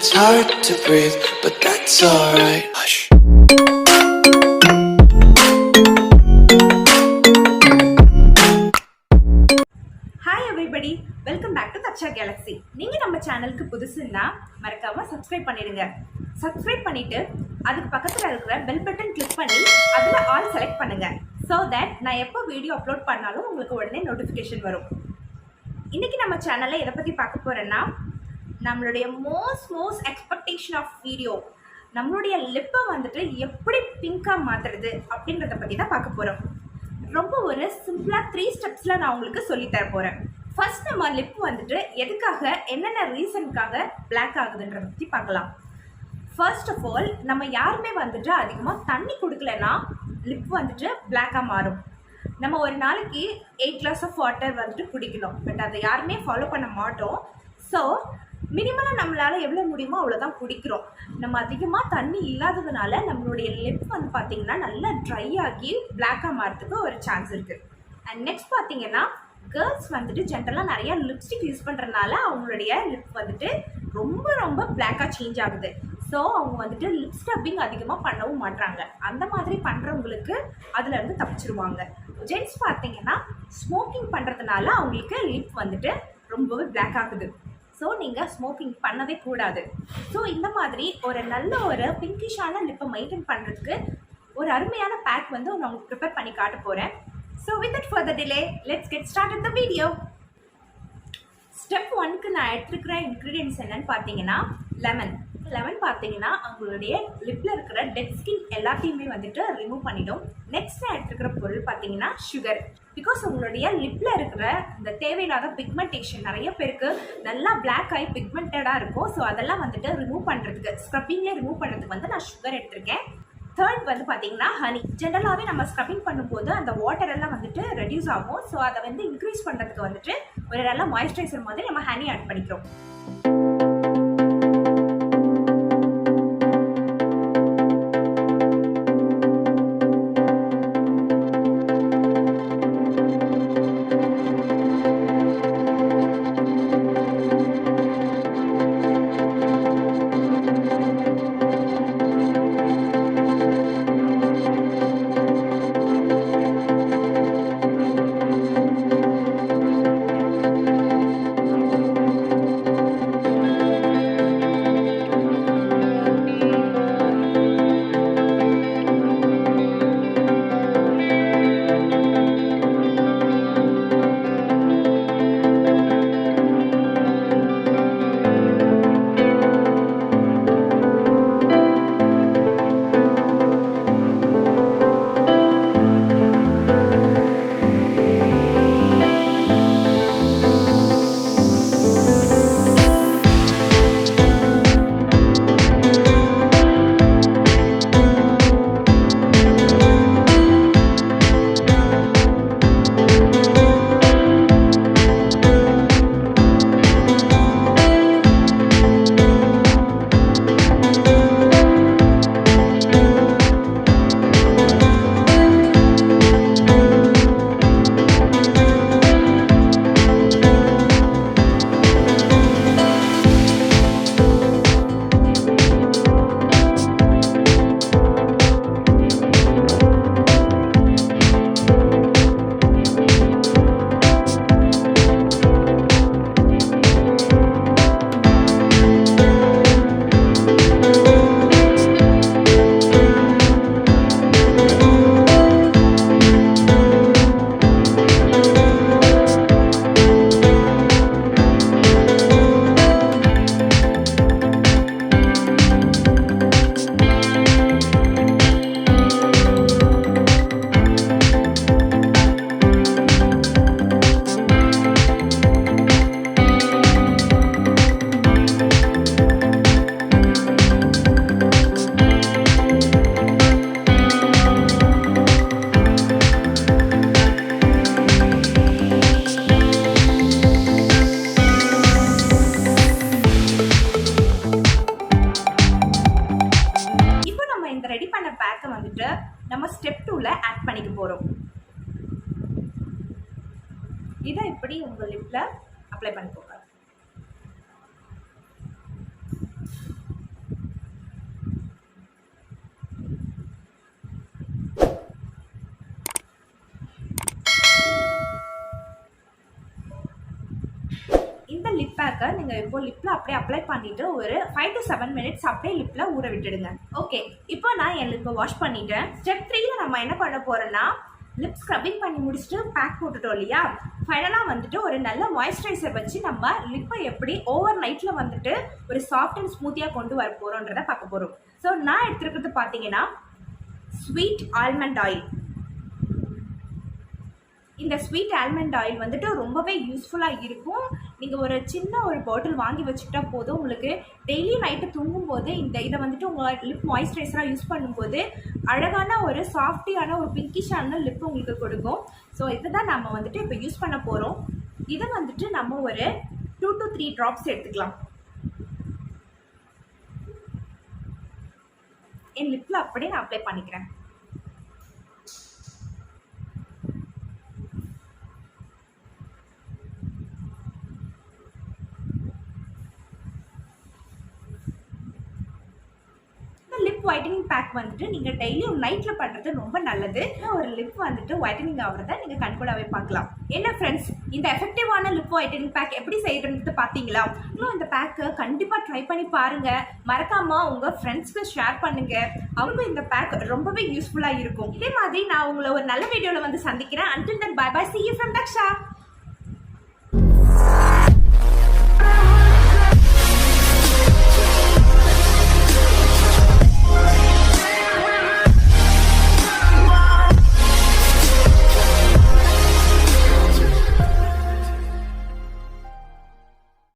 it's hard to breathe, but that's alright. Hush. Hi everybody, welcome back to Taksha Galaxy. நீங்க நம்ம சேனலுக்கு புதுசுன்னா மறக்காம subscribe பண்ணிடுங்க. Subscribe பண்ணிட்டு அதுக்கு பக்கத்துல இருக்கிற பெல் பட்டன் கிளிக் பண்ணி அதுல ஆல் செலக்ட் பண்ணுங்க. so that நான் எப்போ வீடியோ அப்லோட் பண்ணாலும் உங்களுக்கு உடனே நோட்டிஃபிகேஷன் வரும். இன்னைக்கு நம்ம சேனல்ல எதை பத்தி பார்க்க போறேன்னா நம்மளுடைய மோஸ்ட் எக்ஸ்பெக்டேஷன் ஆஃப் வீடியோ நம்மளுடைய லிப்பை வந்துட்டு எப்படி பிங்காக மாற்றுறது அப்படின்றத பற்றி தான் பார்க்க போகிறோம். ரொம்ப ஒரு சிம்பிளாக 3 ஸ்டெப்ஸில் நான் உங்களுக்கு சொல்லித்தர போகிறேன். ஃபர்ஸ்ட் நம்ம லிப் வந்துட்டு எதுக்காக என்னென்ன ரீசனுக்காக பிளாக் ஆகுதுன்றத பற்றி பார்க்கலாம். ஃபர்ஸ்ட் ஆஃப் ஆல் நம்ம யாருமே வந்துட்டு அதிகமாக தண்ணி குடிக்கலைன்னா லிப் வந்துட்டு பிளாக்காக மாறும். நம்ம ஒரு நாளைக்கு 8 glass ஆஃப் வாட்டர் வந்துட்டு குடிக்கணும், பட் அதை யாருமே ஃபாலோ பண்ண மாட்டோம். ஸோ மினிமலாக நம்மளால் எவ்வளோ முடியுமோ அவ்வளோதான் குடிக்கிறோம். நம்ம அதிகமாக தண்ணி இல்லாததுனால நம்மளுடைய லிப் வந்து பார்த்திங்கன்னா நல்லா ட்ரை ஆகி பிளாக்காக மாறதுக்கு ஒரு சான்ஸ் இருக்குது. அண்ட் நெக்ஸ்ட் பார்த்திங்கன்னா கேர்ள்ஸ் வந்துட்டு ஜென்ரலாக நிறையா லிப்ஸ்டிக் யூஸ் பண்ணுறதுனால அவங்களுடைய லிப் வந்துட்டு ரொம்ப பிளாக்காக சேஞ்ச் ஆகுது. ஸோ அவங்க வந்துட்டு லிப் ஸ்க்ரப்பிங் அதிகமாக பண்ணவும் மாட்டாங்க. அந்த மாதிரி பண்ணுறவங்களுக்கு அதுலேருந்து தப்பிச்சிருவாங்க. ஜென்ட்ஸ் பார்த்திங்கன்னா ஸ்மோக்கிங் பண்ணுறதுனால அவங்களுக்கு லிப் வந்துட்டு ரொம்பவே பிளாக் ஆகுது. ஸோ நீங்கள் ஸ்மோக்கிங் பண்ணவே கூடாது. ஸோ இந்த மாதிரி ஒரு நல்ல ஒரு பிங்கிஷான லிப்பை மெயின்டைன் பண்ணுறதுக்கு ஒரு அருமையான பேக் வந்து நான் உங்களுக்கு ப்ரிப்பேர் பண்ணி காட்ட போகிறேன். So without further delay let's get start the video. Step 1க்கு நான் எடுத்துருக்கிற இன்க்ரீடியன்ஸ் என்னன்னு பார்த்தீங்கன்னா லெமன் பார்த்தீங்கன்னா அவங்களுடைய லிப்பில் இருக்கிற டெட் ஸ்கின் எல்லாத்தையுமே வந்துட்டு ரிமூவ் பண்ணிடும். நெக்ஸ்ட் நான் எடுத்துருக்கிற பொருள் பார்த்தீங்கன்னா சுகர். பிகாஸ் உங்களுடைய லிப்பில் இருக்கிற இந்த தேவையில்லாத பிக்மெண்டேஷன் நிறைய பேருக்கு நல்லா பிளாக் ஆகி பிக்மெண்டடாக இருக்கும். ஸோ அதெல்லாம் வந்துட்டு ரிமூவ் பண்ணுறதுக்கு ஸ்க்ரப்பிங்லேயே ரிமூவ் பண்ணுறதுக்கு வந்து நான் சுகர் எடுத்திருக்கேன். தேர்ட் வந்து பார்த்தீங்கன்னா ஹனி. ஜென்ரலாகவே நம்ம ஸ்க்ரப்பிங் பண்ணும்போது அந்த வாட்டர் எல்லாம் வந்துட்டு ரெடியூஸ் ஆகும். ஸோ அதை வந்து இன்க்ரீஸ் பண்ணுறதுக்கு வந்துட்டு ஒரு நல்ல மாய்ஸ்சரைசர் மாதிரி நம்ம ஹனி ஆட் பண்ணிக்கிறோம். நம்ம ஸ்டெப் 2ல ஆட் பண்ணிக்க போகிறோம். இதை இப்படி உங்கள் லிப்பில் அப்ளை பண்ணிக்கோங்க. பேக்கை நீங்கள் இப்போ லிப்பில் அப்படியே அப்ளை பண்ணிவிட்டு ஒரு 5 to 7 மினிட்ஸ் அப்படியே லிப்பில் ஊற விட்டுடுங்க. ஓகே, இப்போ நான் என் லிப்பை வாஷ் பண்ணிட்டேன். ஸ்டெப் 3ல நம்ம என்ன பண்ண போகிறோன்னா, லிப் ஸ்க்ரப்பிங் பண்ணி முடிச்சுட்டு பேக் போட்டுட்டோம் இல்லையா, ஃபைனலாக வந்துட்டு ஒரு நல்ல மாய்ஸ்சரைசர் வச்சு நம்ம லிப்பை எப்படி ஓவர் நைட்டில் வந்துட்டு ஒரு சாஃப்ட் அண்ட் ஸ்மூத்தியாக கொண்டு வர போகிறோன்றதை பார்க்க போகிறோம். ஸோ நான் எடுத்துருக்கிறது பார்த்தீங்கன்னா ஸ்வீட் ஆல்மண்ட் ஆயில். இந்த ஸ்வீட் ஆல்மண்ட் ஆயில் வந்துட்டு ரொம்பவே யூஸ்ஃபுல்லாக இருக்கும். நீங்கள் ஒரு சின்ன ஒரு பாட்டில் வாங்கி வச்சுக்கிட்டா போதும். உங்களுக்கு டெய்லி நைட்டு தூங்கும்போது இதை வந்துட்டு உங்கள் லிப் மாய்ஸ்சரைசராக யூஸ் பண்ணும்போது அழகான ஒரு சாஃப்டியான ஒரு பிங்கிஷான லிப் உங்களுக்கு கொடுக்கும். ஸோ இதை தான் நம்ம வந்துட்டு இப்போ யூஸ் பண்ண போகிறோம். இதை வந்துட்டு நம்ம ஒரு 2 to 3 ட்ராப்ஸ் எடுத்துக்கலாம். என் லிப்பில் அப்படியே நான் அப்ளை பண்ணிக்கிறேன். லிப் ஒயிட்டனிங் பேக் வந்துட்டு நீங்கள் டெய்லியும் நைட்டில் பண்ணுறது ரொம்ப நல்லது. ஒரு லிப் வந்துட்டு ஒயிட்டனிங் ஆகிறத நீங்கள் கண்கூடாவே பார்க்கலாம். என்ன ஃப்ரெண்ட்ஸ், இந்த எஃபெக்டிவான லிப் ஒயிட்டனிங் பேக் எப்படி செய்யறதுன்னு பார்த்தீங்களா? இன்னும் இந்த பேக்கை கண்டிப்பாக ட்ரை பண்ணி பாருங்கள். மறக்காமல் உங்கள் ஃப்ரெண்ட்ஸ்க்கு ஷேர் பண்ணுங்கள். அவங்களுக்கும் இந்த பேக் ரொம்பவே யூஸ்ஃபுல்லாக இருக்கும். இதே மாதிரி நான் உங்களை ஒரு நல்ல வீடியோவில் வந்து சந்திக்கிறேன். Until then, bye bye. See you from Daksha.